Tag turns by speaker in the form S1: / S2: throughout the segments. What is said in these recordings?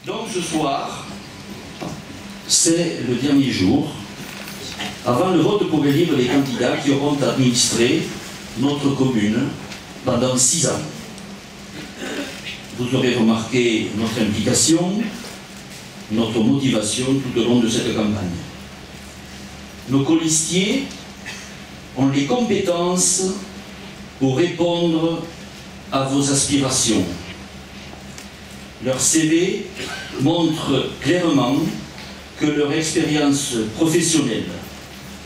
S1: Donc ce soir, c'est le dernier jour, avant le vote pour élire les candidats qui auront administré notre commune pendant 6 ans. Vous aurez remarqué notre implication, notre motivation tout au long de cette campagne. Nos colistiers ont les compétences pour répondre à vos aspirations. Leur CV montre clairement que leur expérience professionnelle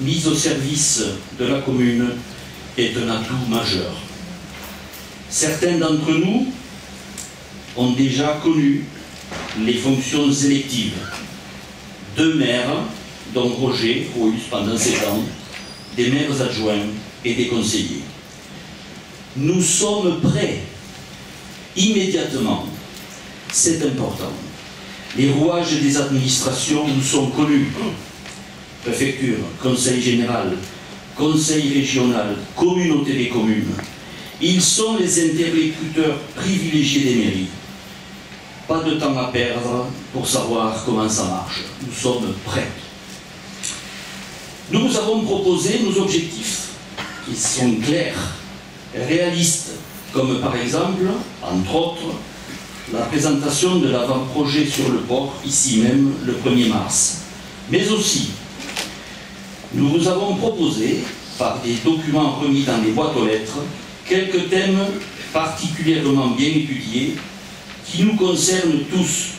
S1: mise au service de la commune est un atout majeur. Certains d'entre nous ont déjà connu les fonctions électives. 2 maires, dont Roger Rouhus pendant 7 ans, des maires adjoints et des conseillers. Nous sommes prêts, immédiatement. C'est important. Les rouages des administrations nous sont connus. Préfecture, conseil général, conseil régional, communauté des communes. Ils sont les interlocuteurs privilégiés des mairies. Pas de temps à perdre pour savoir comment ça marche. Nous sommes prêts. Nous vous avons proposé nos objectifs, qui sont clairs, réalistes, comme par exemple, entre autres, la présentation de l'avant-projet sur le port, ici même, le 1er mars. Mais aussi, nous vous avons proposé, par des documents remis dans les boîtes aux lettres, quelques thèmes particulièrement bien étudiés, qui nous concernent tous,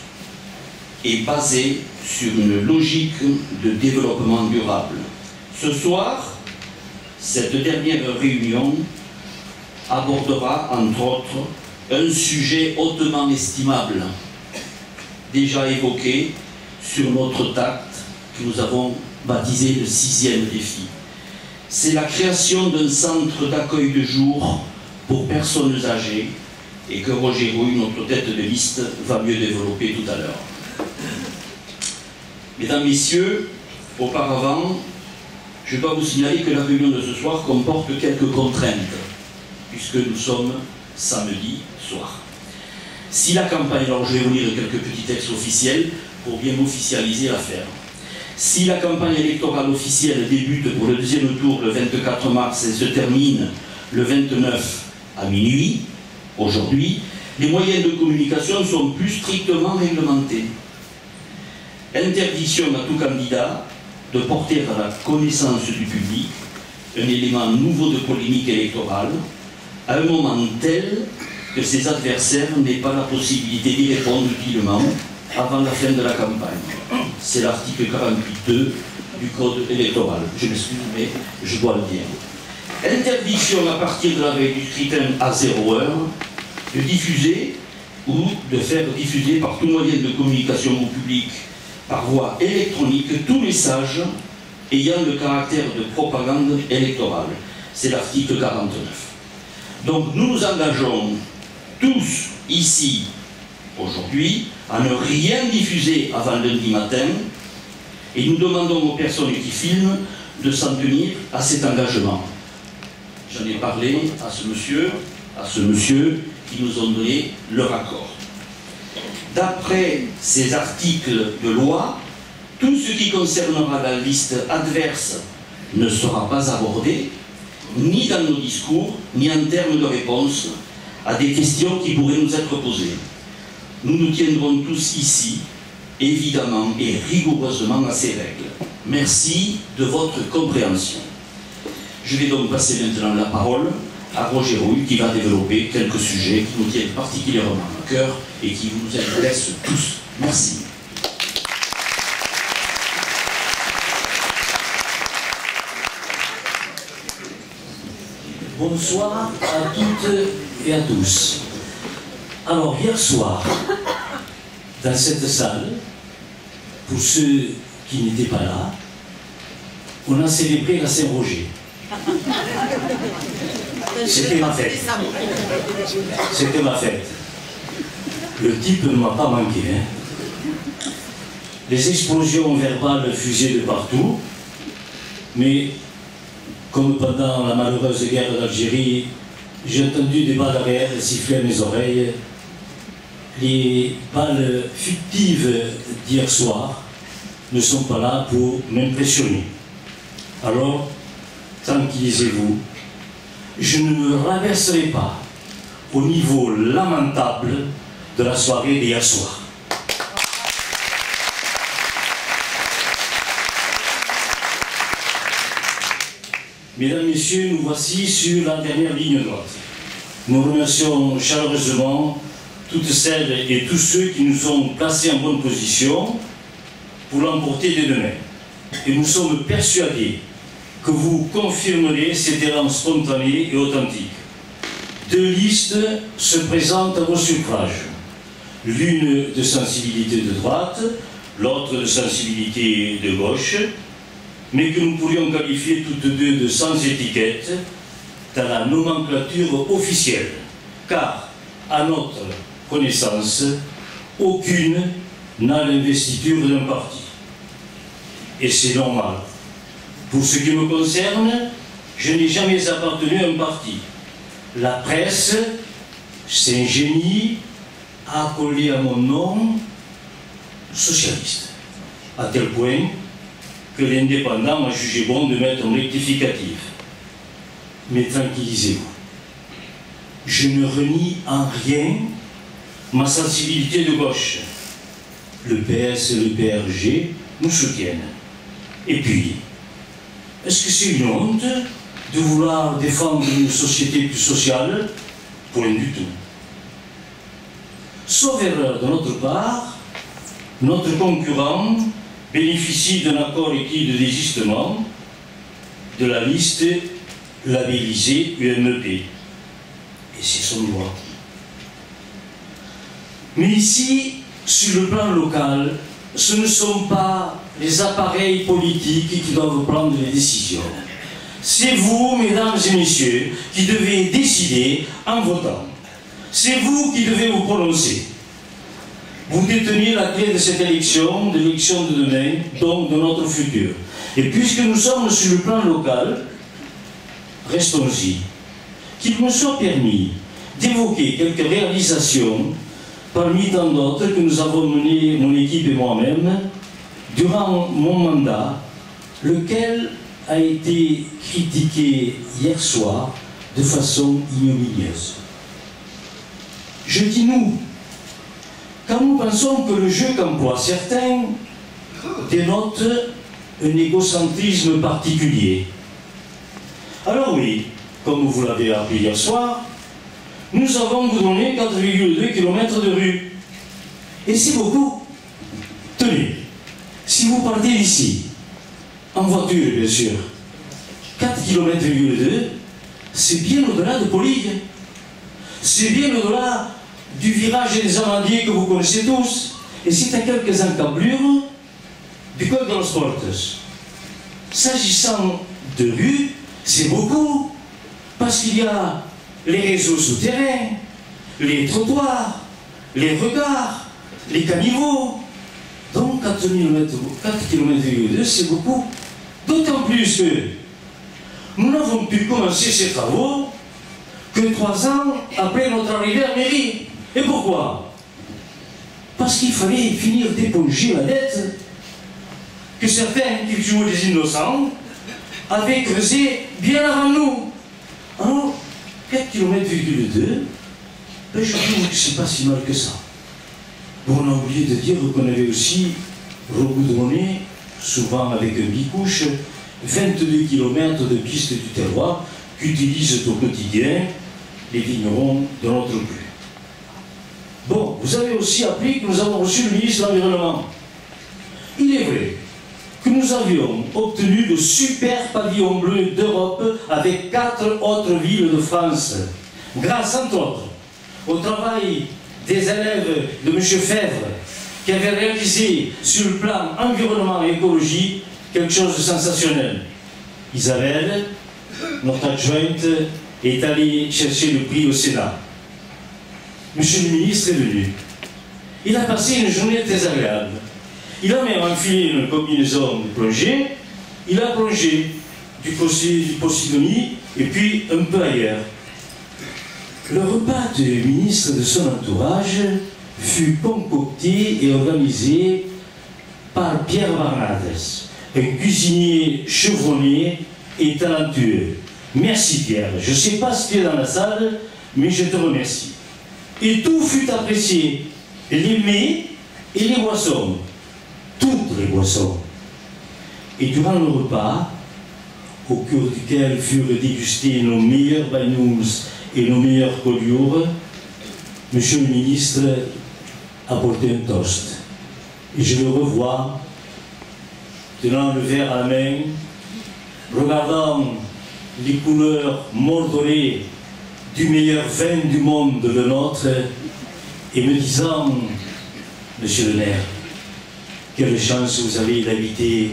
S1: et basés sur une logique de développement durable. Ce soir, cette dernière réunion abordera, entre autres, un sujet hautement estimable, déjà évoqué sur notre tact que nous avons baptisé le 6e défi. C'est la création d'un centre d'accueil de jour pour personnes âgées et que Roger Rouhus, notre tête de liste, va mieux développer tout à l'heure. Mesdames, Messieurs, auparavant, je dois vous signaler que la réunion de ce soir comporte quelques contraintes, puisque nous sommes samedi soir. Si la campagne, alors je vais vous lire quelques petits textes officiels pour bien officialiser l'affaire. Si la campagne électorale officielle débute pour le 2e tour le 24 mars et se termine le 29 à minuit, aujourd'hui, les moyens de communication sont plus strictement réglementés. Interdiction à tout candidat de porter à la connaissance du public un élément nouveau de polémique électorale à un moment tel que ses adversaires n'aient pas la possibilité d'y répondre utilement avant la fin de la campagne. C'est l'article 48.2 du Code électoral. Je m'excuse, mais je dois le dire. Interdiction à partir de la veille du scrutin à 0 heure de diffuser ou de faire diffuser par tout moyen de communication au public par voie électronique tout message ayant le caractère de propagande électorale. C'est l'article 49. Donc nous nous engageons tous ici, aujourd'hui, à ne rien diffuser avant lundi matin et nous demandons aux personnes qui filment de s'en tenir à cet engagement. J'en ai parlé à ce monsieur qui nous ont donné leur accord. D'après ces articles de loi, tout ce qui concernera la liste adverse ne sera pas abordé, ni dans nos discours, ni en termes de réponse à des questions qui pourraient nous être posées. Nous nous tiendrons tous ici, évidemment et rigoureusement à ces règles. Merci de votre compréhension. Je vais donc passer maintenant la parole à Roger Rouhus qui va développer quelques sujets qui nous tiennent particulièrement à cœur et qui vous intéressent tous. Merci.
S2: Bonsoir à toutes et à tous. Alors, hier soir, dans cette salle, pour ceux qui n'étaient pas là, on a célébré la Saint-Roger. C'était ma fête. C'était ma fête. Le type ne m'a pas manqué. Hein. Les explosions verbales fusaient de partout, mais comme pendant la malheureuse guerre d'Algérie, j'ai entendu des balles réelles siffler à mes oreilles les balles fictives d'hier soir ne sont pas là pour m'impressionner. Alors, tranquillisez-vous, je ne me rabaisserai pas au niveau lamentable de la soirée d'hier soir. Mesdames, Messieurs, nous voici sur la dernière ligne droite. Nous remercions chaleureusement toutes celles et tous ceux qui nous ont placés en bonne position pour l'emporter dès demain. Et nous sommes persuadés que vous confirmerez cet élan spontané et authentique. 2 listes se présentent à vos suffrages. L'une de sensibilité de droite, l'autre de sensibilité de gauche, mais que nous pourrions qualifier toutes deux de sans étiquette dans la nomenclature officielle, car, à notre connaissance, aucune n'a l'investiture d'un parti. Et c'est normal. Pour ce qui me concerne, je n'ai jamais appartenu à un parti. La presse s'ingénie à coller à mon nom socialiste, à tel point que l'indépendant a jugé bon de mettre un rectificatif. Mais tranquillisez-vous, je ne renie en rien ma sensibilité de gauche. Le PS et le PRG nous soutiennent. Et puis, est-ce que c'est une honte de vouloir défendre une société plus sociale? Point du tout. Sauf erreur de notre part, notre concurrent bénéficie d'un accord écrit de désistement de la liste labellisée UMEP. Et c'est son droit. Mais ici, sur le plan local, ce ne sont pas les appareils politiques qui doivent prendre les décisions. C'est vous, mesdames et messieurs, qui devez décider en votant. C'est vous qui devez vous prononcer. Vous détenez la clé de cette élection, de l'élection de demain, donc de notre futur. Et puisque nous sommes sur le plan local, restons-y. Qu'il me soit permis d'évoquer quelques réalisations parmi tant d'autres que nous avons menées, mon équipe et moi-même, durant mon mandat, lequel a été critiqué hier soir de façon ignominieuse. Je dis nous, quand nous pensons que le jeu qu'emploient certains dénote un égocentrisme particulier. Alors oui, comme vous l'avez appris hier soir, nous avons donné 4,2 km de rue. Et c'est beaucoup. Tenez, si vous partez d'ici, en voiture bien sûr, 4 km, c'est bien au-delà de Polig. C'est bien au-delà du virage des Amandiers que vous connaissez tous. Et c'est à quelques encablures du code de los Portes. S'agissant de rue, c'est beaucoup, parce qu'il y a les réseaux souterrains, les trottoirs, les regards, les caniveaux. Donc 4 km, c'est beaucoup. D'autant plus que nous n'avons pu commencer ces travaux que 3 ans après notre arrivée à mairie. Et pourquoi? Parce qu'il fallait finir d'éponger la dette que certains qui jouaient des innocents avaient creusé bien avant nous. Alors, 4 km, ben je trouve que c'est pas si mal que ça. Bon, on a oublié de dire qu'on avait aussi regoudronné, souvent avec un bicouche, 22 km de pistes du terroir qu'utilisent au quotidien les vignerons de notre cru. Bon, vous avez aussi appris que nous avons reçu le ministre de l'Environnement. Il est vrai que nous avions obtenu le super pavillon bleu d'Europe avec 4 autres villes de France, grâce entre autres au travail des élèves de M. Fèvre, qui avait réalisé sur le plan environnement et écologie quelque chose de sensationnel. Isabelle, notre adjointe, est allée chercher le prix au Sénat. Monsieur le ministre est venu. Il a passé une journée très agréable. Il a même enfilé une combinaison de plongée. Il a plongé du Posidonie et puis un peu ailleurs. Le repas du ministre de son entourage fut concocté et organisé par Pierre Barnades, un cuisinier chevronné et talentueux. Merci Pierre, je ne sais pas si tu es dans la salle, mais je te remercie. Et tout fut apprécié, les mets et les boissons, toutes les boissons. Et durant le repas, au cours duquel furent dégustés nos meilleurs bagnous et nos meilleures collioures, Monsieur le ministre a porté un toast. Et je le revois, tenant le verre à la main, regardant les couleurs mordorées du meilleur vin du monde, le nôtre, et me disant, Monsieur le maire, quelle chance vous avez d'habiter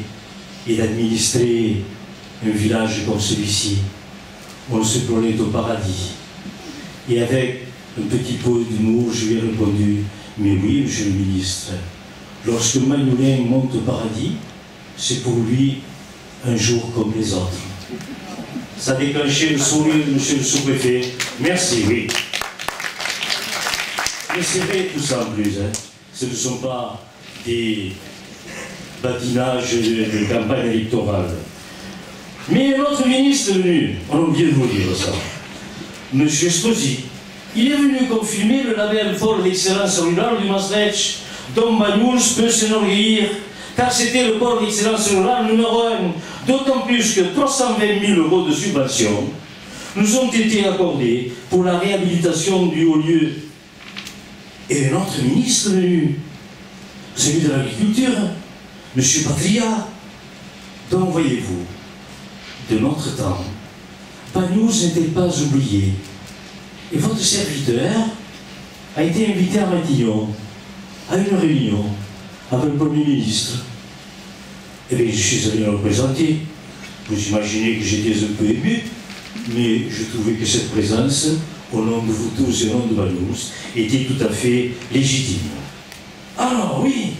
S2: et d'administrer un village comme celui-ci. On se plairait au paradis. Et avec un petit peu d'humour, je lui ai répondu, mais oui, monsieur le ministre, lorsque Magnoulin monte au paradis, c'est pour lui un jour comme les autres. Ça a déclenché le sourire de monsieur le sous-préfet. Merci, oui. Mais c'est vrai tout ça en plus. Hein. Ce ne sont pas des badinages de campagne électorale. Mais notre ministre est venu, on a oublié de vous dire ça, M. Esposi, il est venu confirmer le label Pôle d'excellence rurale du Maastricht, dont Banyuls peut s'enorgueillir, car c'était le pôle d'excellence rurale numéro 1, d'autant plus que 320 000 € de subventions nous ont été accordés pour la réhabilitation du haut lieu. Et notre ministre est venu, celui de l'agriculture, M. Patria, donc voyez-vous, de notre temps, Banyuls n'était pas oublié. Et votre serviteur a été invité à Matignon, à une réunion avec le Premier ministre. Et bien, je suis allé le présenter. Vous imaginez que j'étais un peu ému, mais je trouvais que cette présence, au nom de vous tous et au nom de Banyuls, était tout à fait légitime. Alors, oui,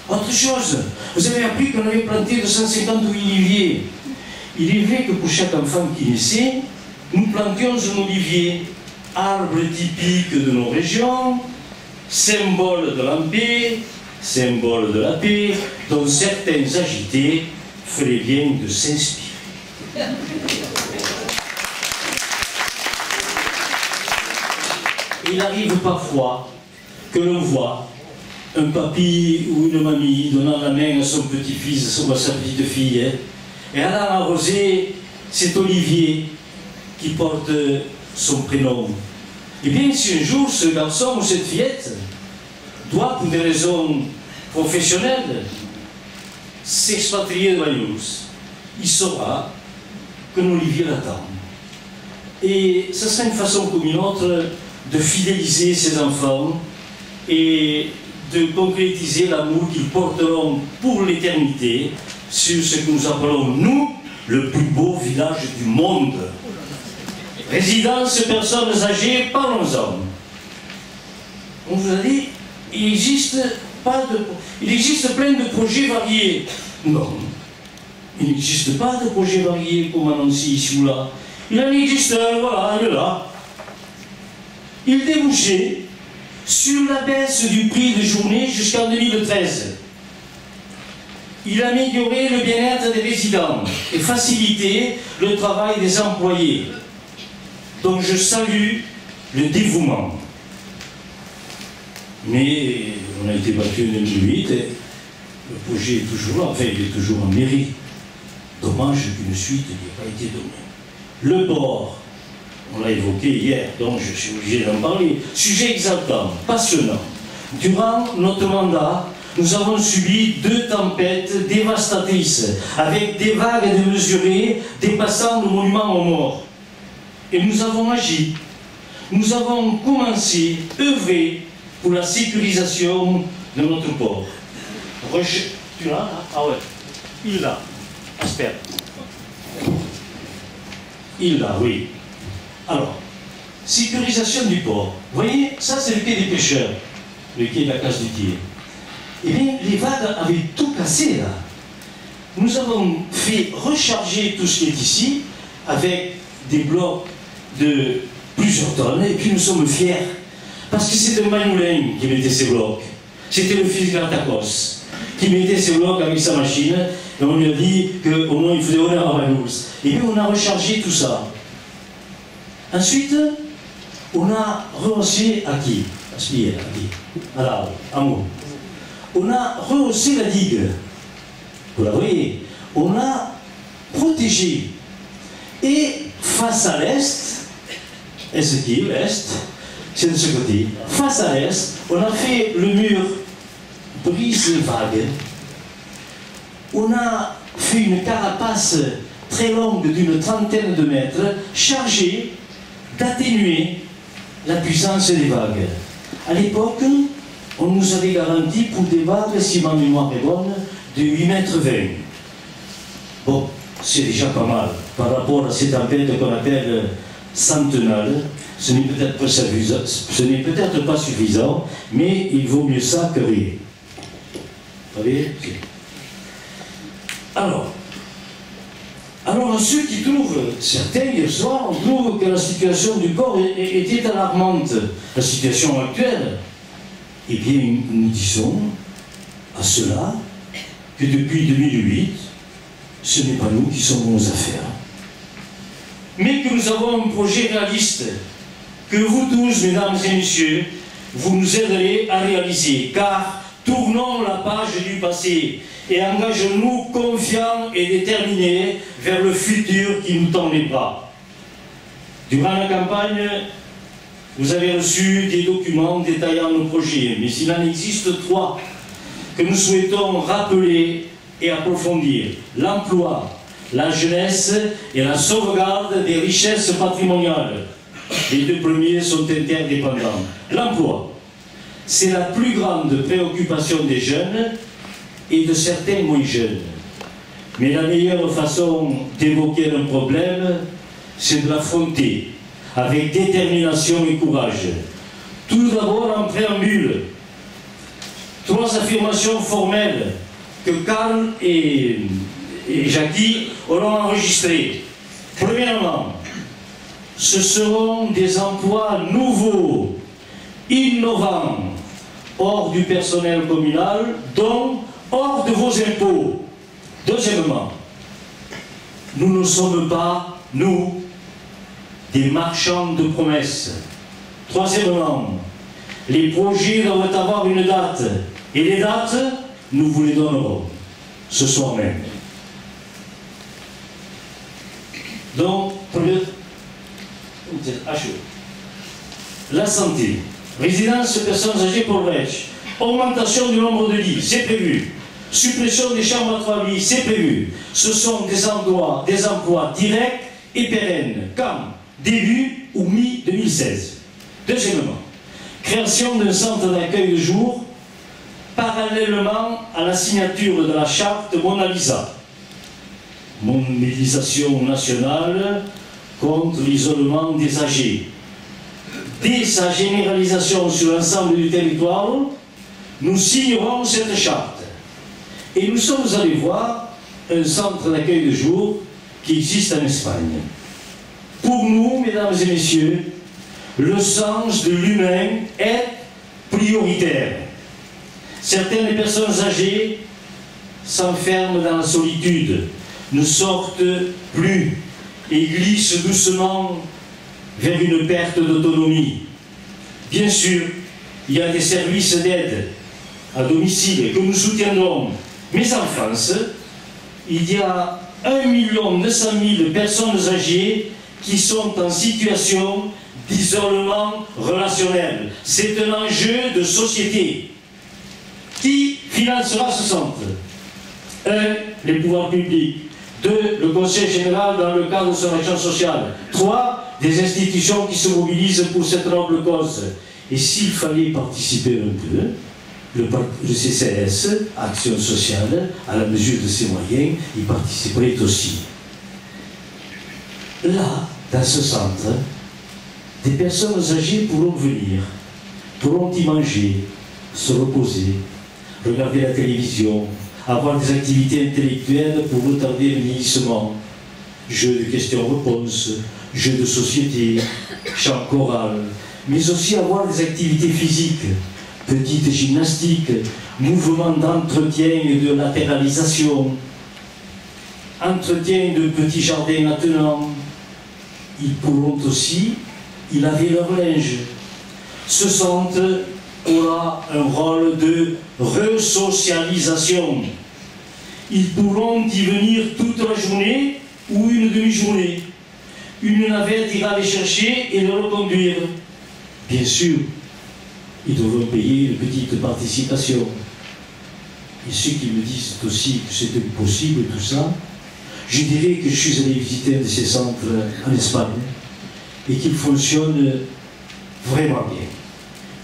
S2: autre chose, vous avez appris qu'on avait planté 250 oliviers. Il est vrai que pour chaque enfant qui naissait, nous plantions un olivier, arbre typique de nos régions, symbole de la paix, symbole de la paix, dont certains agités feraient bien de s'inspirer. Il arrive parfois que l'on voit un papy ou une mamie donnant la main à son petit-fils ou à sa petite-fille, et allant arroser cet olivier qui porte son prénom. Et bien, si un jour ce garçon ou cette fillette doit, pour des raisons professionnelles, s'expatrier de Banyuls, il saura que l'olivier l'attend. Et ce sera une façon comme une autre de fidéliser ses enfants et de concrétiser l'amour qu'ils porteront pour l'éternité sur ce que nous appelons, nous, le plus beau village du monde. Résidence, personnes âgées, parlons-en. On vous a dit, il existe plein de projets variés. Non, il n'existe pas de projets variés comme annoncé ici ou là. Il en existe un, voilà, il est là. Il débouchait sur la baisse du prix de journée jusqu'en 2013. Il améliorait le bien-être des résidents et facilitait le travail des employés. Donc je salue le dévouement. Mais on a été battu en 2008 et le projet est toujours là, enfin il est toujours en mairie. Dommage qu'une suite n'ait pas été donnée. Le port, on l'a évoqué hier, donc je suis obligé d'en parler. Sujet exaltant, passionnant. Durant notre mandat, nous avons subi 2 tempêtes dévastatrices, avec des vagues démesurées dépassant le monument aux morts. Et nous avons agi. Nous avons commencé, œuvré pour la sécurisation de notre port. Tu l'as là? Ah ouais. Il l'a. Asper. Il l'a, oui. Alors, sécurisation du port. Vous voyez, ça c'est le quai des pêcheurs, le quai de la Casse du Thiers. Eh bien, les vagues avaient tout cassé là. Nous avons fait recharger tout ce qui est ici avec des blocs de plusieurs tonnes et puis nous sommes fiers Parce que c'est un Magnoulin qui mettait ses blocs. C'était le fils de Gartacos qui mettait ses blocs avec sa machine. Et on lui a dit qu'au moins il faisait honneur à Magnouls. Et puis on a rechargé tout ça. Ensuite, on a rehaussé à qui? À Spier, à qui? À l'arbre, à Meaux. On a rehaussé la digue. Vous la voyez? On a protégé. Et face à l'est, est-ce qui est l'est? C'est de ce côté. Face à l'est, on a fait le mur brise-vague. On a fait une carapace très longue d'une trentaine de mètres, chargée d'atténuer la puissance des vagues. À l'époque, on nous avait garanti pour des vagues, si ma mémoire est bonne, de 8,20 mètres. Bon, c'est déjà pas mal par rapport à ces tempêtes qu'on appelle centenales. Ce n'est peut-être pas suffisant, mais il vaut mieux ça que rien. Vous voyez? Alors, ceux qui trouvent, certains hier soir, on trouve que la situation du corps était alarmante, la situation actuelle. Eh bien, nous disons à cela que depuis 2008, ce n'est pas nous qui sommes aux affaires, mais que nous avons un projet réaliste, que vous tous, mesdames et messieurs, vous nous aiderez à réaliser, car tournons la page du passé et engageons-nous confiants et déterminés vers le futur qui nous tend les bras. Durant la campagne, vous avez reçu des documents détaillant nos projets, mais il en existe 3 que nous souhaitons rappeler et approfondir: l'emploi, la jeunesse et la sauvegarde des richesses patrimoniales. Les 2 premiers sont interdépendants. L'emploi, c'est la plus grande préoccupation des jeunes et de certains moins jeunes. Mais la meilleure façon d'évoquer un problème, c'est de l'affronter avec détermination et courage. Tout d'abord, en préambule, 3 affirmations formelles que Karl et Jackie auront enregistrées. Premièrement, ce seront des emplois nouveaux, innovants, hors du personnel communal, donc hors de vos impôts. Deuxièmement, nous ne sommes pas, nous, des marchands de promesses. Troisièmement, les projets doivent avoir une date, et les dates, nous vous les donnerons ce soir même. Donc, la santé, résidence personnes âgées pour Brèche, augmentation du nombre de lits, c'est prévu. Suppression des chambres à 3 lits, c'est prévu. Ce sont des emplois directs et pérennes, quand début ou mi-2016. Deuxièmement, création d'un centre d'accueil de jour parallèlement à la signature de la charte Mona Lisa. Mobilisation nationale contre l'isolement des âgés. Dès sa généralisation sur l'ensemble du territoire, nous signerons cette charte. Et nous sommes allés voir un centre d'accueil de jour qui existe en Espagne. Pour nous, mesdames et messieurs, le sens de l'humain est prioritaire. Certaines personnes âgées s'enferment dans la solitude, ne sortent plus et glissent doucement vers une perte d'autonomie. Bien sûr, il y a des services d'aide à domicile que nous soutiendrons, mais en France, il y a 1 900 000 personnes âgées qui sont en situation d'isolement relationnel. C'est un enjeu de société. Qui financera ce centre? 1. Les pouvoirs publics. 2. Le Conseil général dans le cadre de son action sociale. 3. Des institutions qui se mobilisent pour cette noble cause. Et s'il fallait participer un peu, le CCS, Action sociale, à la mesure de ses moyens, y participerait aussi. Là, dans ce centre, des personnes âgées pourront venir, pourront y manger, se reposer, regarder la télévision, avoir des activités intellectuelles pour retarder le vieillissement, jeux de questions-réponses, jeux de société, chant choral, mais aussi avoir des activités physiques, petite gymnastique, mouvements d'entretien et de latéralisation, entretien de petits jardins attenants. Ils pourront aussi y laver leur linge. Ce centre aura un rôle de resocialisation. Ils pourront y venir toute la journée ou une demi-journée. Une navette ira les chercher et les reconduire. Bien sûr, ils devront payer une petite participation. Et ceux qui me disent aussi que c'est impossible tout ça, je dirais que je suis allé visiter un de ces centres en Espagne et qu'il fonctionne vraiment bien.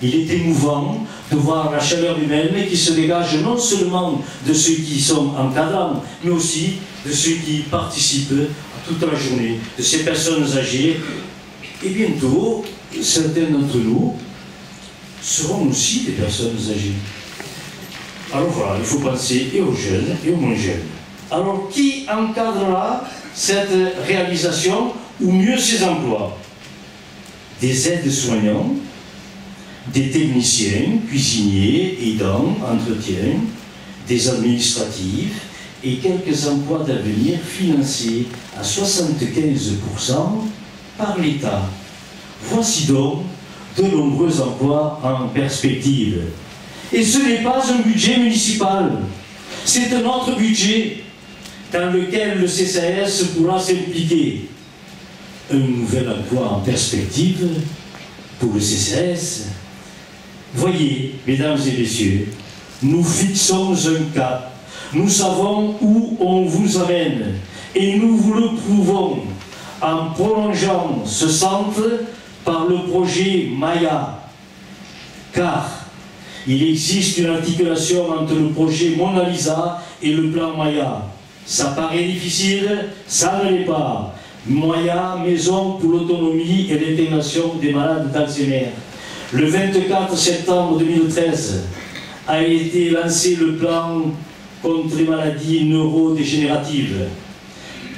S2: Il est émouvant de voir la chaleur humaine qui se dégage non seulement de ceux qui sont encadrants, mais aussi de ceux qui participent à toute la journée, de ces personnes âgées. Et bientôt, certains d'entre nous seront aussi des personnes âgées. Alors voilà, il faut penser et aux jeunes et aux moins jeunes. Alors qui encadrera cette réalisation, ou mieux ces emplois? Des aides-soignants, des techniciens, cuisiniers, aidants, entretien, des administratifs et quelques emplois d'avenir financés à 75% par l'État. Voici donc de nombreux emplois en perspective. Et ce n'est pas un budget municipal, c'est un autre budget dans lequel le CCAS pourra s'impliquer. Un nouvel emploi en perspective pour le CCAS. Voyez, mesdames et messieurs, nous fixons un cap. Nous savons où on vous amène et nous vous le prouvons en prolongeant ce centre par le projet Maya. Car il existe une articulation entre le projet Mona Lisa et le plan Maya. Ça paraît difficile, ça ne l'est pas. Maya, Maison pour l'autonomie et l'intégration des malades d'Alzheimer. Le 24 septembre 2013 a été lancé le plan contre les maladies neurodégénératives.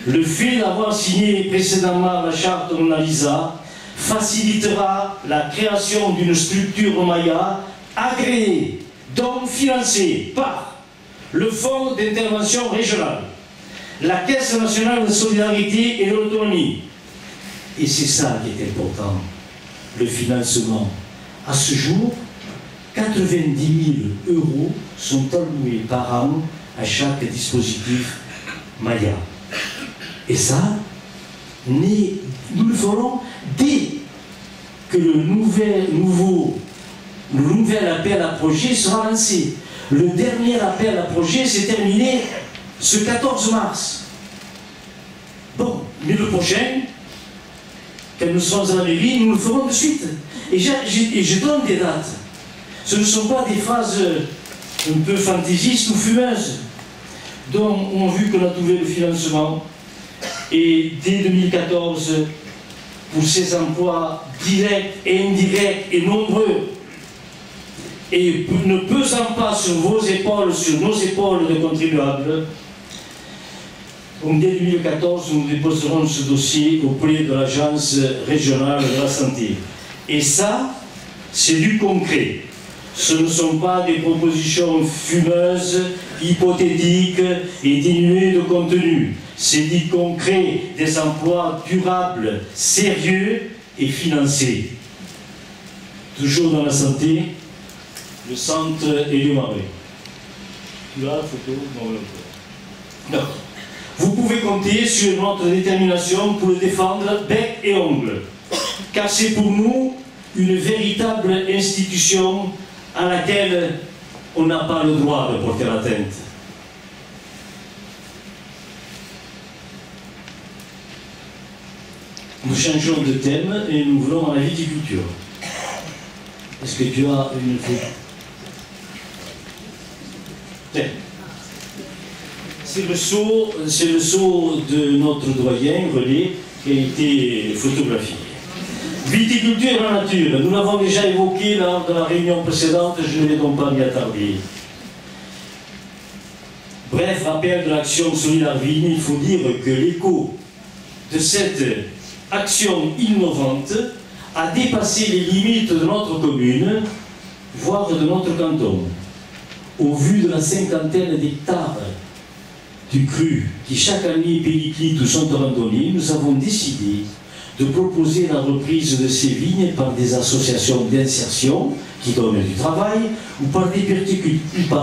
S2: Le fait d'avoir signé précédemment la charte Mona Lisa facilitera la création d'une structure Maya agréée, donc financée par le Fonds d'intervention régionale, la Caisse nationale de solidarité et de l'autonomie. Et c'est ça qui est important, le financement. À ce jour, 90 000 € sont alloués par an à chaque dispositif Maya. Et ça, nous le ferons dès que le nouvel appel à projet sera lancé. Le dernier appel à projet s'est terminé ce 14 mars. Bon, mais le prochain, quand nous serons à la mairie, nous le ferons de suite. Et je donne des dates. Ce ne sont pas des phrases un peu fantaisistes ou fumeuses, dont on a vu qu'on a trouvé le financement. Et dès 2014, pour ces emplois directs et indirects et nombreux, et ne pesant pas sur vos épaules, sur nos épaules de contribuables, donc dès 2014, nous déposerons ce dossier auprès de l'Agence régionale de la santé. Et ça, c'est du concret. Ce ne sont pas des propositions fumeuses, hypothétiques et dénuées de contenu. C'est du concret, des emplois durables, sérieux et financés. Toujours dans la santé, le centre Élio-Marais. Tu as la photo? Non. D'accord. Vous pouvez compter sur notre détermination pour le défendre bec et ongle, car c'est pour nous une véritable institution à laquelle on n'a pas le droit de porter atteinte. Nous changeons de thème et nous voulons à la viticulture. Est-ce que tu as une photo? Tiens. C'est le sceau de notre doyen Relais qui a été photographié. Viticulture et la nature, nous l'avons déjà évoqué lors de la réunion précédente, je ne vais donc pas m'y attarder. Bref, rappel de l'action Solidaire Vigne, il faut dire que l'écho de cette action innovante a dépassé les limites de notre commune, voire de notre canton. Au vu de la cinquantaine d'hectares du cru qui chaque année périclitent ou sont abandonnés, nous avons décidé de proposer la reprise de ces vignes par des associations d'insertion qui donnent du travail ou par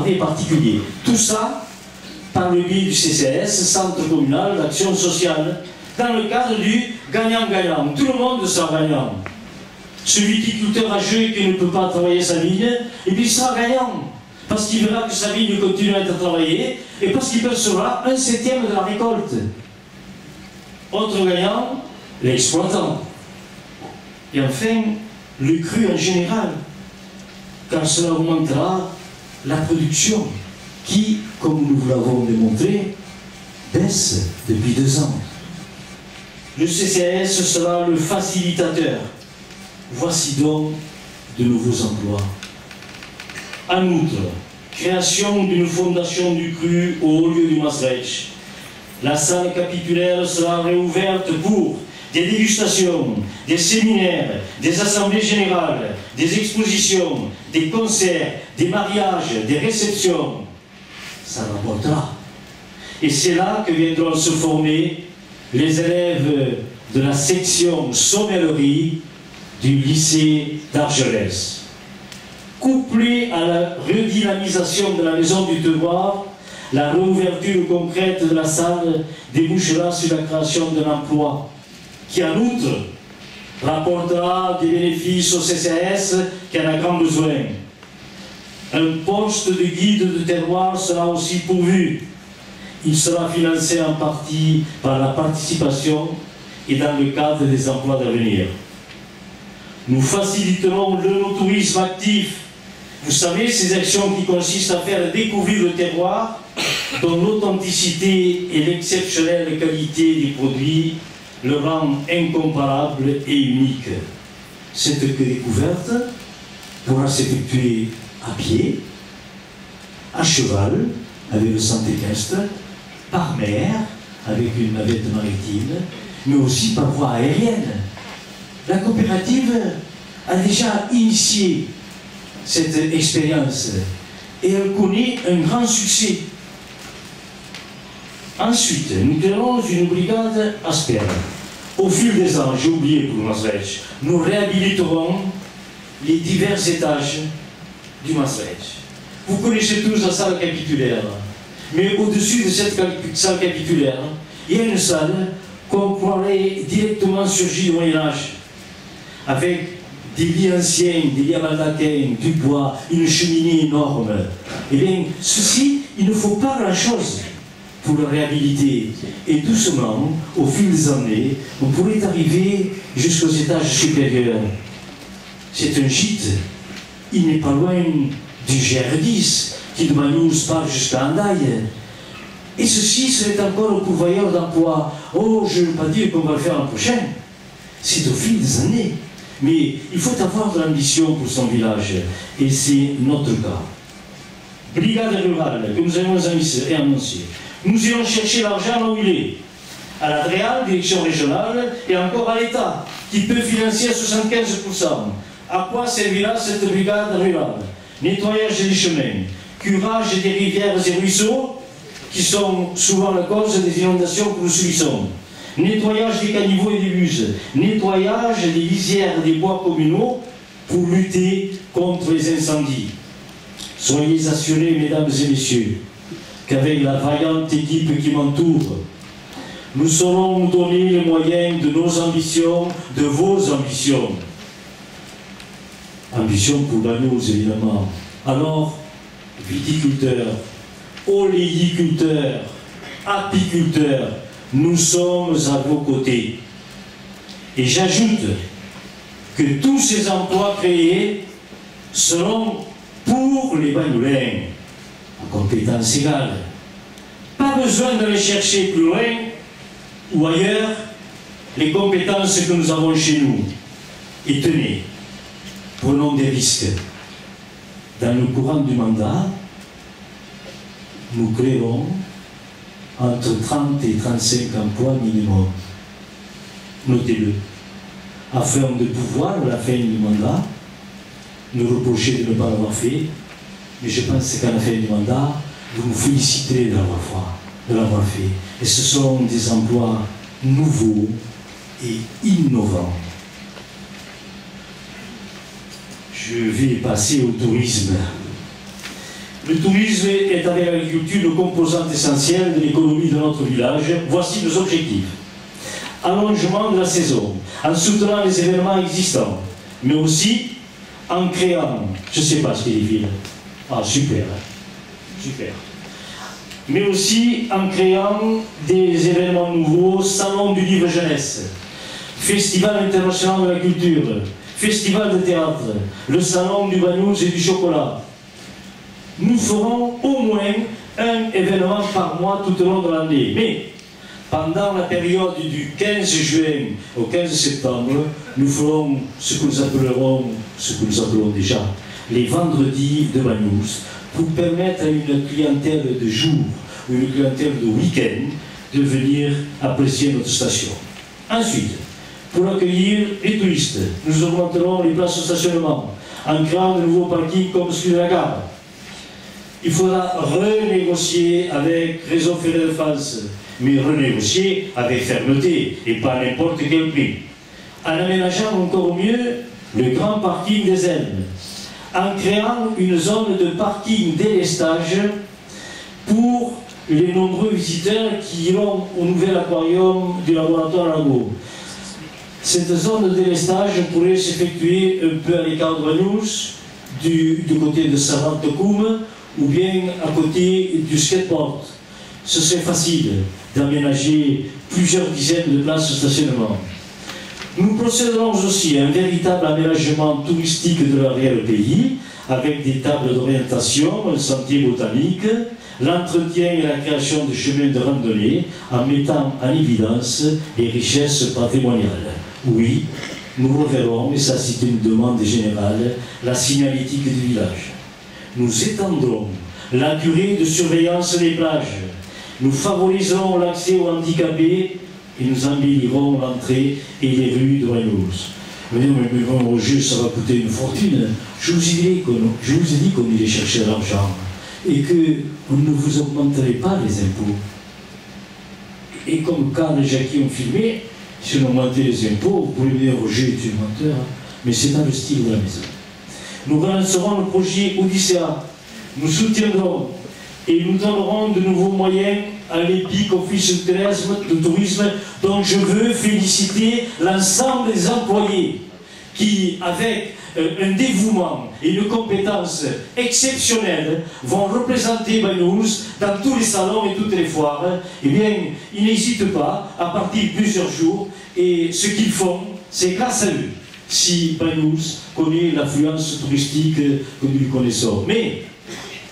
S2: des particuliers. Tout ça par le biais du CCAS, Centre communal d'action sociale, dans le cadre du gagnant-gagnant. Tout le monde sera gagnant. Ce viticulteur âgé qui ne peut pas travailler sa vigne, et puis il sera gagnant. Parce qu'il verra que sa vigne continue à être travaillée et parce qu'il percevra 1/7 de la récolte. Autre gagnant, l'exploitant. Et enfin, le cru en général, car cela augmentera la production qui, comme nous vous l'avons démontré, baisse depuis 2 ans. Le CCAS sera le facilitateur. Voici donc de nouveaux emplois. En outre, création d'une fondation du cru au haut lieu du Maastricht. La salle capitulaire sera réouverte pour des dégustations, des séminaires, des assemblées générales, des expositions, des concerts, des mariages, des réceptions. Ça rapportera. Et c'est là que viendront se former les élèves de la section sommellerie du lycée d'Argelès. Couplé à la redynamisation de la maison du devoir, la réouverture concrète de la salle débouchera sur la création d'un emploi qui, en outre, rapportera des bénéfices au CCAS qui en a grand besoin. Un poste de guide de terroir sera aussi pourvu. Il sera financé en partie par la participation et dans le cadre des emplois d'avenir. Nous faciliterons l'œnotourisme actif. Vous savez, ces actions qui consistent à faire découvrir le terroir, dont l'authenticité et l'exceptionnelle qualité des produits le rendent incomparable et unique. Cette découverte pourra s'effectuer à pied, à cheval, avec le centre équestre, par mer, avec une navette maritime, mais aussi par voie aérienne. La coopérative a déjà initié cette expérience et elle connaît un grand succès. Ensuite, nous créerons une brigade Asper. Au fil des ans, j'ai oublié pour Maastricht, nous réhabiliterons les divers étages du Maastricht. Vous connaissez tous la salle capitulaire, mais au-dessus de cette salle capitulaire, il y a une salle qu'on croirait directement surgie du Moyen-Âge, avec des lits anciens, des lits à baldaquin, du bois, une cheminée énorme. Eh bien, ceci, il ne faut pas grand-chose pour le réhabiliter. Et doucement, au fil des années, on pourrait arriver jusqu'aux étages supérieurs. C'est un gîte. Il n'est pas loin du GR10, qui de Manous part jusqu'à Andaille. Et ceci serait encore un pourvoyeur d'emploi. Oh, je ne veux pas dire qu'on va le faire l'an prochain. C'est au fil des années. Mais il faut avoir de l'ambition pour son village. Et c'est notre cas. Brigade rurale, que nous avons annoncé. Nous irons chercher l'argent là où il est. À la DREAL, direction régionale, et encore à l'État, qui peut financer à 75%. À quoi servira cette brigade rurale? Nettoyage des chemins, curage des rivières et ruisseaux, qui sont souvent la cause des inondations que nous subissons. Nettoyage des caniveaux et des buses, nettoyage des lisières des bois communaux pour lutter contre les incendies. Soyez assurés, mesdames et messieurs, qu'avec la vaillante équipe qui m'entoure, nous saurons nous donner les moyens de nos ambitions, de vos ambitions. Ambition pour l'agneau, évidemment. Alors, viticulteurs, oléiculteurs, apiculteurs, nous sommes à vos côtés. Et j'ajoute que tous ces emplois créés seront pour les Bagnoulins, à compétences égales. Pas besoin d'aller chercher plus loin ou ailleurs les compétences que nous avons chez nous. Et tenez, prenons des risques. Dans le courant du mandat, nous créerons entre 30 et 35 emplois minimum. Notez-le. afin de pouvoir, à la fin du mandat, nous reprocher de ne pas l'avoir fait. Mais je pense qu'à la fin du mandat, vous nous féliciterez de l'avoir fait. Et ce sont des emplois nouveaux et innovants. Je vais passer au tourisme. Le tourisme est avec l'agriculture une composante essentielle de l'économie de notre village. Voici nos objectifs. Allongement de la saison, en soutenant les événements existants, mais aussi en créant, je ne sais pas ce qu'il est, ah super, super, mais aussi en créant des événements nouveaux, salon du livre jeunesse, festival international de la culture, festival de théâtre, le salon du bagnouz et du chocolat. Nous ferons au moins un événement par mois tout au long de l'année. Mais pendant la période du 15 juin au 15 septembre, nous ferons ce que nous appelons déjà les vendredis de bagnouz, pour permettre à une clientèle de jour ou une clientèle de week-end de venir apprécier notre station. Ensuite, pour accueillir les touristes, nous augmenterons les places de stationnement en créant de nouveaux parkings comme celui de la gare. Il faudra renégocier avec Réseau Ferré de France, mais renégocier avec fermeté et pas à n'importe quel prix. En aménageant encore mieux le grand parking des Elmes, en créant une zone de parking délestage pour les nombreux visiteurs qui iront au nouvel aquarium du laboratoire Lago. Cette zone de délestage pourrait s'effectuer un peu à l'écart de Bagnouz, du côté de Savante-Coum, ou bien à côté du skateboard. Ce serait facile d'aménager plusieurs dizaines de places de stationnement. Nous procéderons aussi à un véritable aménagement touristique de l'arrière-pays, avec des tables d'orientation, un sentier botanique, l'entretien et la création de chemins de randonnée, en mettant en évidence les richesses patrimoniales. Oui, nous reverrons, et ça c'est une demande générale, la signalétique du village. Nous étendrons la durée de surveillance des plages. Nous favoriserons l'accès aux handicapés et nous embellirons l'entrée et les rues de Bagnouz. Mais bon, Roger, ça va coûter une fortune. Je vous ai dit qu'on irait chercher l'argent et qu'on ne vous augmenterait pas les impôts. Et comme Karl et Jackie ont filmé, si on augmentait les impôts, vous pouvez me dire Roger est un menteur, mais c'est dans le style de la maison. Nous relancerons le projet Odyssea. Nous soutiendrons et nous donnerons de nouveaux moyens à l'EPIC, Office de tourisme, dont je veux féliciter l'ensemble des employés qui, avec un dévouement et une compétence exceptionnelle, vont représenter Bagnouz dans tous les salons et toutes les foires. Eh bien, ils n'hésitent pas à partir plusieurs jours, et ce qu'ils font, c'est grâce à eux si Bagnouz connaît l'affluence touristique que nous connaissons. Mais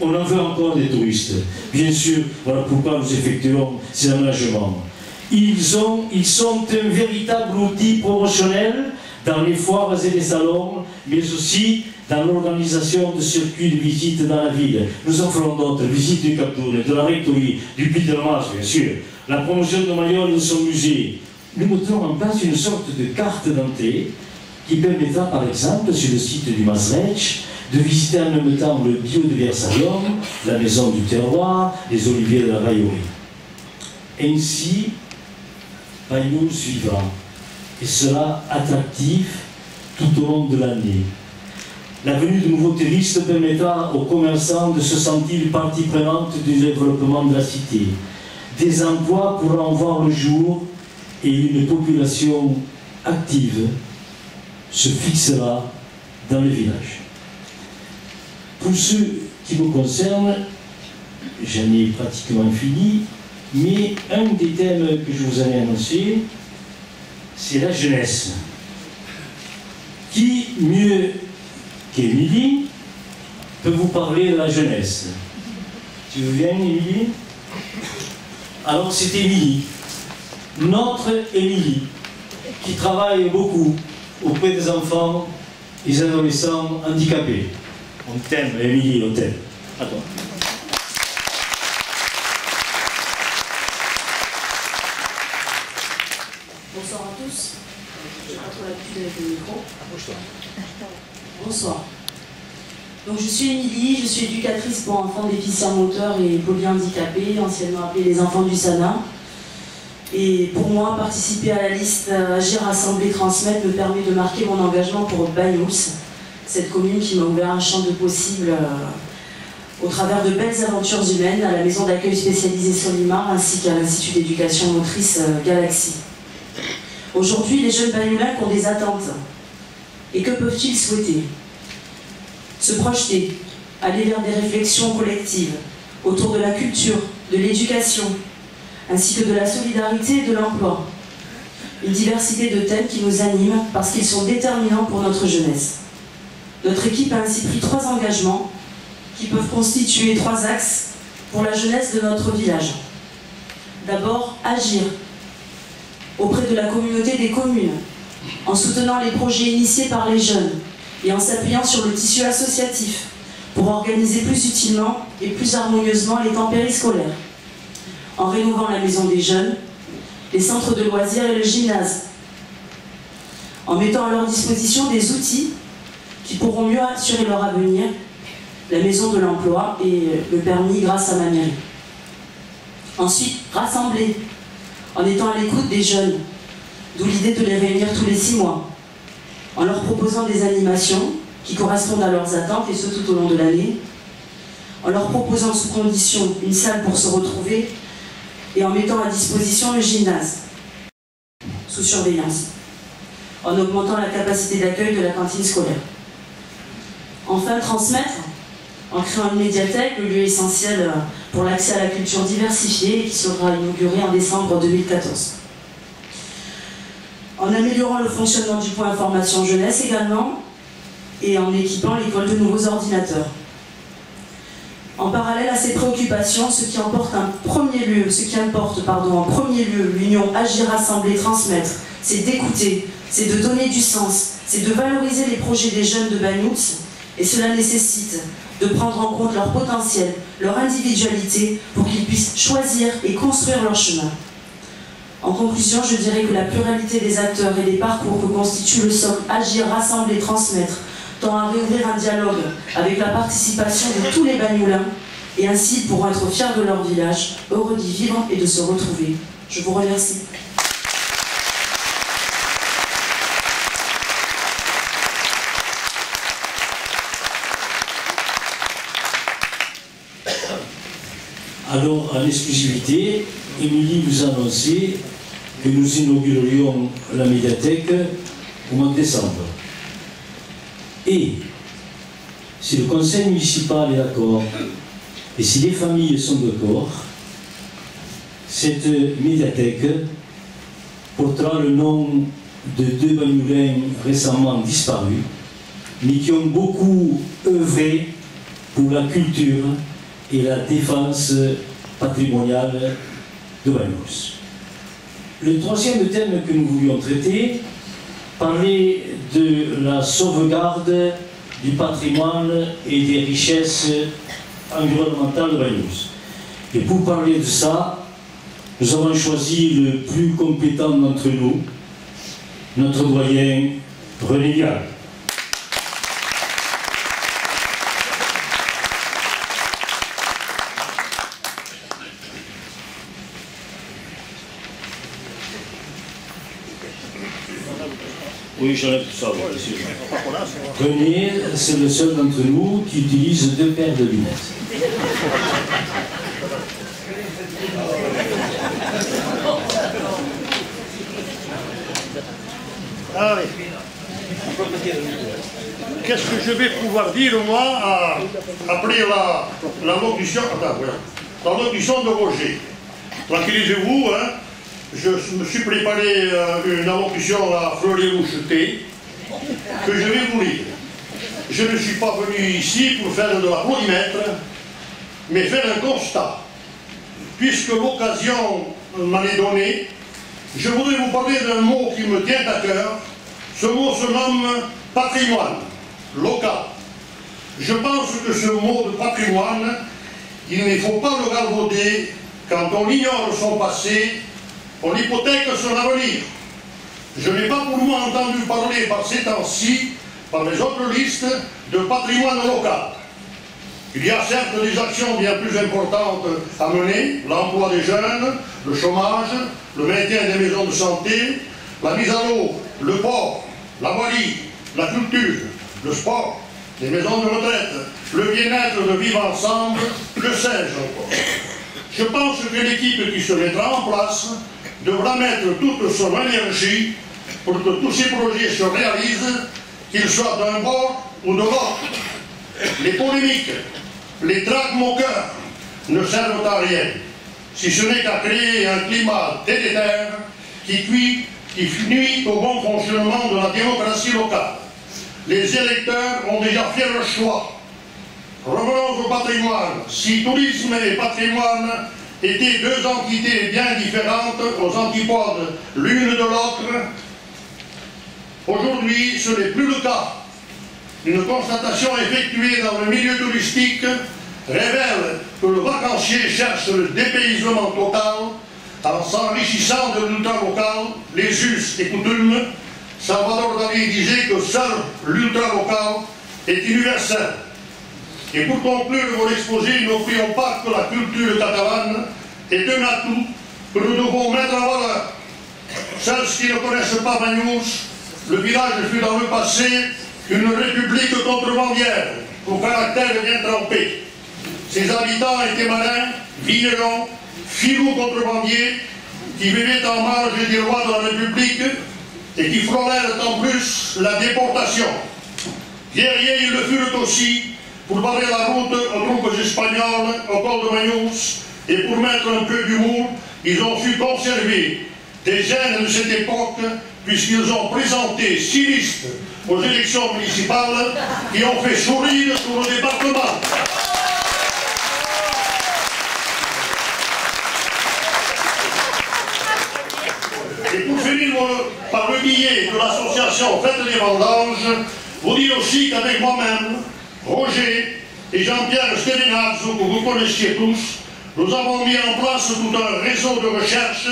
S2: on en veut encore des touristes. Bien sûr, voilà pourquoi nous effectuons ces aménagements. Ils sont un véritable outil promotionnel dans les foires et les salons, mais aussi dans l'organisation de circuits de visite dans la ville. Nous en ferons d'autres, visite du Cap-Tourne, de la rectorie, du Puy de Mas, bien sûr, la promotion de Mayol et de son musée. Nous mettrons en place une sorte de carte d'entrée qui permettra, par exemple, sur le site du Masrech, de visiter en même temps le biodiversarium, la maison du terroir, les oliviers de la Raillerie. Ainsi, Bagnouz suivra, et sera attractif tout au long de l'année. La venue de nouveaux touristes permettra aux commerçants de se sentir partie prenante du développement de la cité. Des emplois pourront voir le jour et une population active se fixera dans le village. Pour ce qui me concerne, j'en ai pratiquement fini, mais un des thèmes que je vous avais annoncé, c'est la jeunesse. Qui, mieux qu'Émilie, peut vous parler de la jeunesse? Tu veux bien, Émilie? Alors c'est Émilie, notre Émilie, qui travaille beaucoup auprès des enfants et des adolescents handicapés. On t'aime, Émilie, on t'aime. À toi.
S3: Bonsoir à tous. J'ai pas trop l'habitude avec le micro. Bonsoir. Donc je suis Émilie, je suis éducatrice pour enfants déficients moteurs et polyhandicapés, anciennement appelés les enfants du Sana. Et pour moi, participer à la liste Agir, Rassembler, Transmettre me permet de marquer mon engagement pour Banyuls, cette commune qui m'a ouvert un champ de possibles au travers de belles aventures humaines à la maison d'accueil spécialisée Solimar ainsi qu'à l'Institut d'éducation motrice Galaxie. Aujourd'hui, les jeunes Banyulins ont des attentes. Et que peuvent-ils souhaiter? Se projeter, aller vers des réflexions collectives autour de la culture, de l'éducation, ainsi que de la solidarité et de l'emploi. Une diversité de thèmes qui nous animent parce qu'ils sont déterminants pour notre jeunesse. Notre équipe a ainsi pris 3 engagements qui peuvent constituer 3 axes pour la jeunesse de notre village. D'abord, agir auprès de la communauté des communes, en soutenant les projets initiés par les jeunes et en s'appuyant sur le tissu associatif pour organiser plus utilement et plus harmonieusement les temps périscolaires, en rénovant la maison des jeunes, les centres de loisirs et le gymnase, en mettant à leur disposition des outils qui pourront mieux assurer leur avenir, la maison de l'emploi et le permis grâce à ma mairie. Ensuite, rassembler, en étant à l'écoute des jeunes, d'où l'idée de les réunir tous les 6 mois, en leur proposant des animations qui correspondent à leurs attentes, et ce tout au long de l'année, en leur proposant sous condition une salle pour se retrouver, et en mettant à disposition le gymnase, sous surveillance, en augmentant la capacité d'accueil de la cantine scolaire. Enfin, transmettre, en créant une médiathèque, le lieu essentiel pour l'accès à la culture diversifiée, qui sera inaugurée en décembre 2014. En améliorant le fonctionnement du point information jeunesse également, et en équipant l'école de nouveaux ordinateurs. En parallèle à ces préoccupations, ce qui importe en premier lieu l'union Agir, Rassembler, Transmettre, c'est d'écouter, c'est de donner du sens, c'est de valoriser les projets des jeunes de Banyuls, et cela nécessite de prendre en compte leur potentiel, leur individualité, pour qu'ils puissent choisir et construire leur chemin. En conclusion, je dirais que la pluralité des acteurs et des parcours que constitue le socle Agir, Rassembler, Transmettre tend à réouvrir un dialogue avec la participation de tous les Banyulins et ainsi pourront être fiers de leur village, heureux d'y vivre et de se retrouver. Je vous remercie.
S2: Alors, en exclusivité, Émilie vous a annoncé que nous inaugurerions la médiathèque au mois de décembre. Et si le conseil municipal est d'accord, et si les familles sont d'accord, cette médiathèque portera le nom de 2 Banyulins récemment disparus, mais qui ont beaucoup œuvré pour la culture et la défense patrimoniale de Banyuls. Le 3e thème que nous voulions traiter parlait de la sauvegarde du patrimoine et des richesses environnementales de Banyuls. Et pour parler de ça, nous avons choisi le plus compétent d'entre nous, notre doyen René Vial. Oui, j'enlève tout ça, bien sûr. René, c'est le seul d'entre nous qui utilise 2 paires de lunettes.
S4: Allez. Qu'est-ce que je vais pouvoir dire, moi, après la locution, la locution de Roger? Tranquillisez-vous, hein. Je me suis préparé une allocution à fleury-moucheté que je vais vous lire. Je ne suis pas venu ici pour faire de l'applaudimètre, mais faire un constat. Puisque l'occasion m'en est donnée, je voudrais vous parler d'un mot qui me tient à cœur. Ce mot se nomme patrimoine local. Je pense que ce mot de patrimoine, il ne faut pas le galvauder. Quand on ignore son passé, on hypothèque son avenir. Je n'ai pas pour moi entendu parler par ces temps-ci, par les autres listes, de patrimoine local. Il y a certes des actions bien plus importantes à mener, l'emploi des jeunes, le chômage, le maintien des maisons de santé, la mise à l'eau, le port, la voirie, la culture, le sport, les maisons de retraite, le bien-être de vivre ensemble, que sais-je encore. Je pense que l'équipe qui se mettra en place devra mettre toute son énergie pour que tous ces projets se réalisent, qu'ils soient d'un bord ou de l'autre. Les polémiques, les traque-moqueurs ne servent à rien, si ce n'est qu'à créer un climat délétère qui nuit au bon fonctionnement de la démocratie locale. Les électeurs ont déjà fait leur choix. Revenons au patrimoine. Si tourisme et patrimoine étaient deux entités bien différentes, aux antipodes l'une de l'autre, aujourd'hui ce n'est plus le cas. Une constatation effectuée dans le milieu touristique révèle que le vacancier cherche le dépaysement total en s'enrichissant de l'ultra-local, les us et coutumes. Salvador Dalí disait que seul l'ultra-local est universel. Et pour conclure mon exposé, n'oublions pas que la culture catalane est un atout que nous devons mettre en valeur. Celles qui ne connaissent pas Banyuls, le village fut dans le passé une république contrebandière, au caractère bien trempé. Ses habitants étaient malins, vignerons, filous contrebandiers, qui vivaient en marge des lois de la République et qui frôlèrent en plus la déportation. Guerriers, ils le furent aussi pour barrer la route aux troupes espagnoles au col de Banyuls, et pour mettre un peu d'humour, ils ont su conserver des gènes de cette époque, puisqu'ils ont présenté 6 listes aux élections municipales qui ont fait sourire tout le département. Et pour finir par le biais de l'association Fête des Vendanges, vous dire aussi qu'avec moi-même, Roger et Jean-Pierre Stevenazzo, que vous connaissiez tous, nous avons mis en place tout un réseau de recherche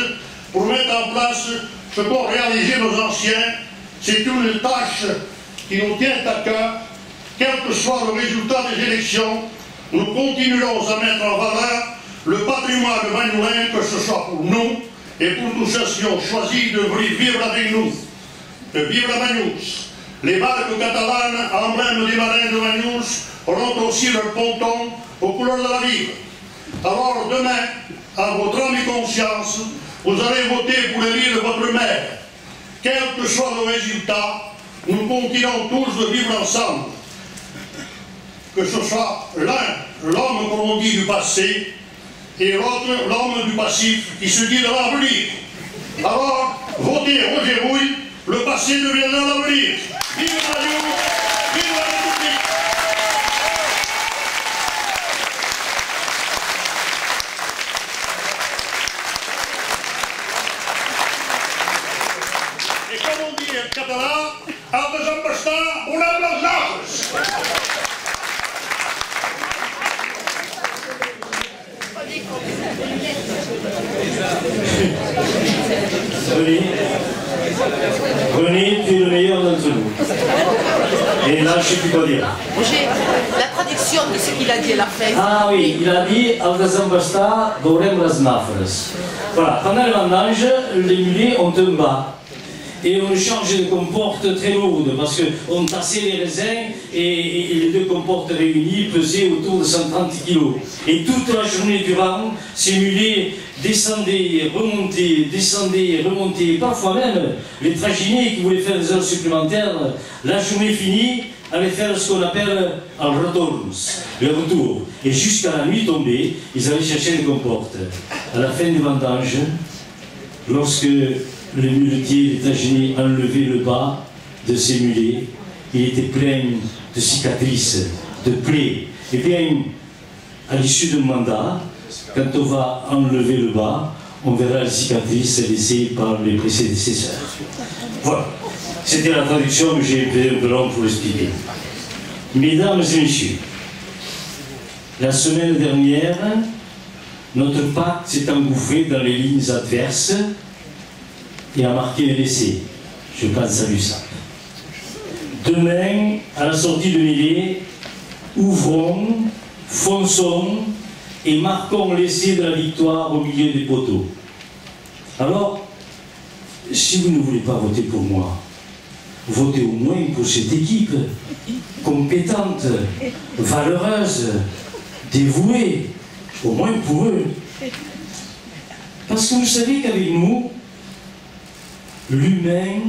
S4: pour mettre en place ce qu'ont réalisé nos anciens. C'est une tâche qui nous tient à cœur. Quel que soit le résultat des élections, nous continuerons à mettre en valeur le patrimoine banyulin, que ce soit pour nous et pour tous ceux qui ont choisi de vivre avec nous. Vive la Banyuls! Les barques catalanes, emblème des marins de Banyuls, auront aussi leur ponton aux couleurs de la ville. Alors demain, à votre âme et conscience, vous allez voter pour élire votre maire. Quel que soit le résultat, nous continuons tous de vivre ensemble. Que ce soit l'un, l'homme, comme on dit, du passé, et l'autre, l'homme du passif, qui se dit de l'avenir. Alors, votez Roger Rouille, le passé deviendra l'avenir. Vive Banyuls, vive la République! Et comme on dit en català, al desembastar, volem les nafres!
S2: René, tu es le meilleur d'entre nous. Et là, je ne sais plus quoi dire.
S5: J'ai la traduction de ce qu'il a dit à la fin.
S2: Ah oui, il a dit al desembastar veurem les nafres. Voilà, pendant le vendange, les mulets ont un bas. Et on charge de comportes très lourdes parce qu'on tassait les raisins et les deux comportes réunis pesaient autour de 130 kg. Et toute la journée durant, ces mulets descendaient, remontaient, parfois même les traginiers qui voulaient faire des heures supplémentaires, la journée finie, allaient faire ce qu'on appelle un retorn, le retour. Et jusqu'à la nuit tombée, ils allaient chercher les comportes. À la fin du vendange, lorsque le muletier, les traginiers, enlevaient le bas de ces mulets, il était plein de cicatrices, de plaies. Et bien, à l'issue d'un mandat, quand on va enlever le bas, on verra les cicatrices laissées par les prédécesseurs. Voilà. C'était la traduction que j'ai fait un peu long pour l'expliquer. Mesdames et messieurs, la semaine dernière, notre pacte s'est engouffré dans les lignes adverses et a marqué un essai. je pense à l'USAP. Demain, à la sortie de mêlée, ouvrons, fonçons et marquons l'essai de la victoire au milieu des poteaux. Alors, si vous ne voulez pas voter pour moi, votez au moins pour cette équipe, compétente, valeureuse, dévouée, au moins pour eux. Parce que vous savez qu'avec nous, l'humain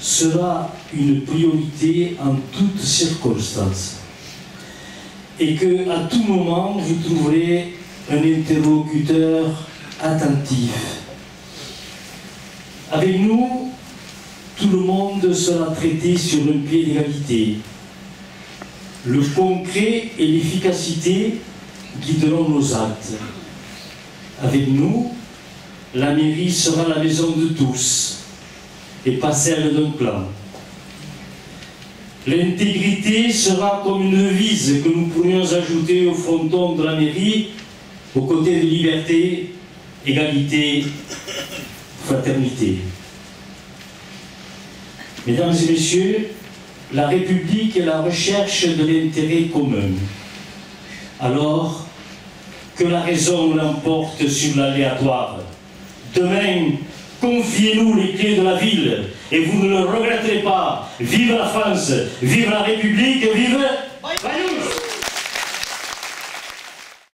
S2: sera une priorité en toutes circonstances. Et qu'à tout moment, vous trouverez un interlocuteur attentif. Avec nous, tout le monde sera traité sur un pied d'égalité. Le concret et l'efficacité guideront nos actes. Avec nous, la mairie sera la maison de tous et pas celle d'un clan. L'intégrité sera comme une devise que nous pourrions ajouter au fronton de la mairie, aux côtés de liberté, égalité, fraternité. Mesdames et messieurs, la République est la recherche de l'intérêt commun. Alors, que la raison l'emporte sur l'aléatoire. Demain, confiez-nous les clés de la ville et vous ne le regretterez pas. Vive la France, vive la République, vive Valou!